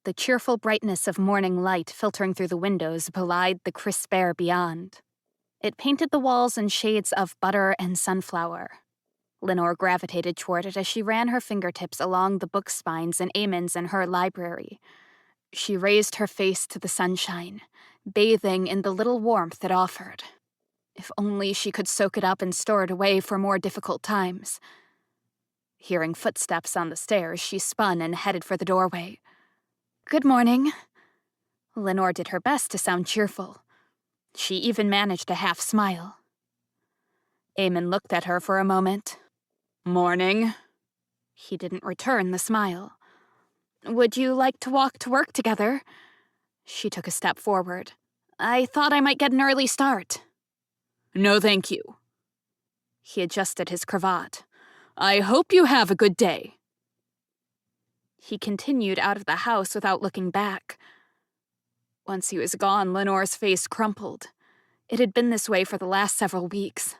The cheerful brightness of morning light filtering through the windows belied the crisp air beyond. It painted the walls in shades of butter and sunflower. Lenore gravitated toward it as she ran her fingertips along the book spines in Eamon's and her library. She raised her face to the sunshine, bathing in the little warmth it offered. If only she could soak it up and store it away for more difficult times. Hearing footsteps on the stairs, she spun and headed for the doorway. "Good morning." Lenore did her best to sound cheerful. She even managed a half smile. Eamon looked at her for a moment. "Morning." He didn't return the smile. "Would you like to walk to work together?" She took a step forward. "I thought I might get an early start." "No, thank you." He adjusted his cravat. "I hope you have a good day." He continued out of the house without looking back. Once he was gone, Lenore's face crumpled. It had been this way for the last several weeks.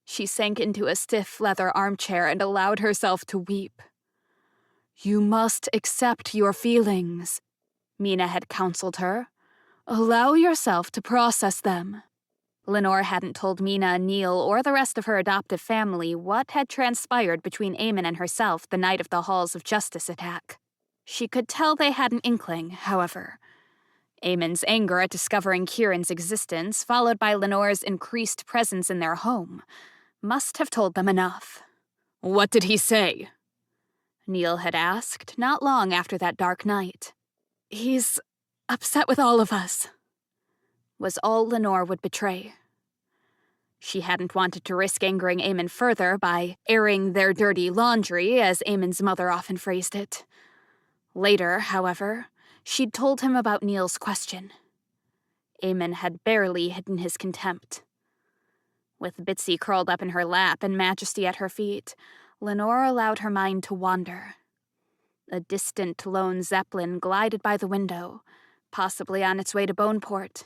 She sank into a stiff leather armchair and allowed herself to weep. "You must accept your feelings," Mina had counseled her. "Allow yourself to process them." Lenore hadn't told Mina, Neil, or the rest of her adoptive family what had transpired between Eamon and herself the night of the Halls of Justice attack. She could tell they had an inkling, however. Eamon's anger at discovering Kieran's existence, followed by Lenore's increased presence in their home, must have told them enough. "What did he say?" Neil had asked, not long after that dark night. "He's upset with all of us," was all Lenore would betray. She hadn't wanted to risk angering Eamon further by airing their dirty laundry, as Eamon's mother often phrased it. Later, however, she'd told him about Neil's question. Eamon had barely hidden his contempt. With Bitsy curled up in her lap and Majesty at her feet, Lenore allowed her mind to wander. A distant lone zeppelin glided by the window, possibly on its way to Boneport.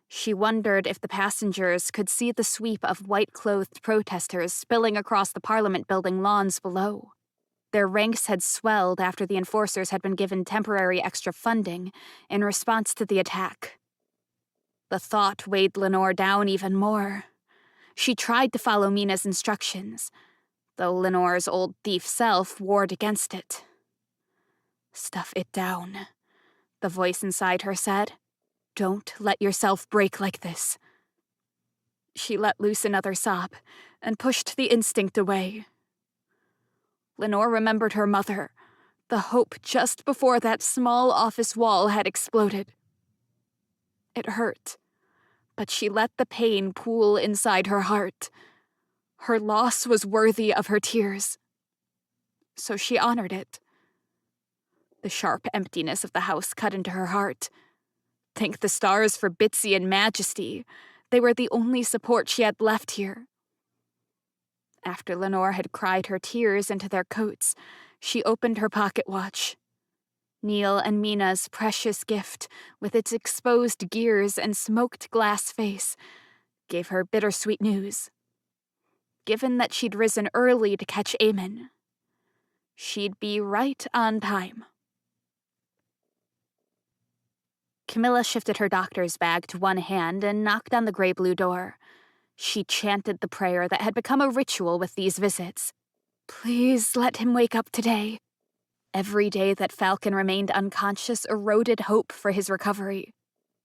She wondered if the passengers could see the sweep of white-clothed protesters spilling across the Parliament building lawns below. Their ranks had swelled after the enforcers had been given temporary extra funding in response to the attack. The thought weighed Lenore down even more. She tried to follow Mina's instructions, though Lenore's old thief self warred against it. "Stuff it down," the voice inside her said. "Don't let yourself break like this." She let loose another sob and pushed the instinct away. Lenore remembered her mother, the hope just before that small office wall had exploded. It hurt, but she let the pain pool inside her heart. Her loss was worthy of her tears, so she honored it. The sharp emptiness of the house cut into her heart. Thank the stars for Bitsy and Majesty. They were the only support she had left here. After Lenore had cried her tears into their coats, she opened her pocket watch. Neil and Mina's precious gift, with its exposed gears and smoked glass face, gave her bittersweet news. Given that she'd risen early to catch Eamon, she'd be right on time. Camilla shifted her doctor's bag to one hand and knocked on the gray-blue door. She chanted the prayer that had become a ritual with these visits. Please let him wake up today. Every day that Falcon remained unconscious eroded hope for his recovery.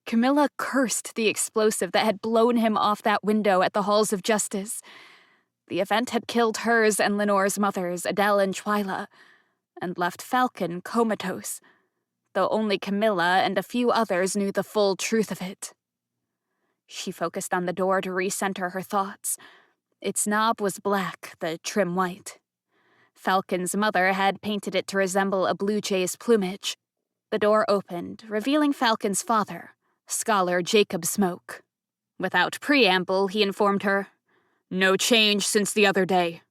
Camilla cursed the explosive that had blown him off that window at the Halls of Justice. The event had killed hers and Lenore's mothers, Adele and Twyla, and left Falcon comatose, though only Camilla and a few others knew the full truth of it. She focused on the door to recenter her thoughts. Its knob was black, the trim white. Falcon's mother had painted it to resemble a blue jay's plumage. The door opened, revealing Falcon's father, Scholar Jacob Smoke. Without preamble, he informed her, "No change since the other day."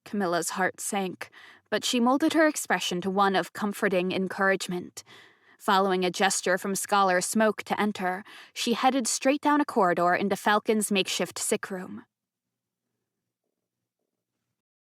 Camilla's heart sank, but she molded her expression to one of comforting encouragement. Following a gesture from Scholar Smoke to enter, she headed straight down a corridor into Falcon's makeshift sick room.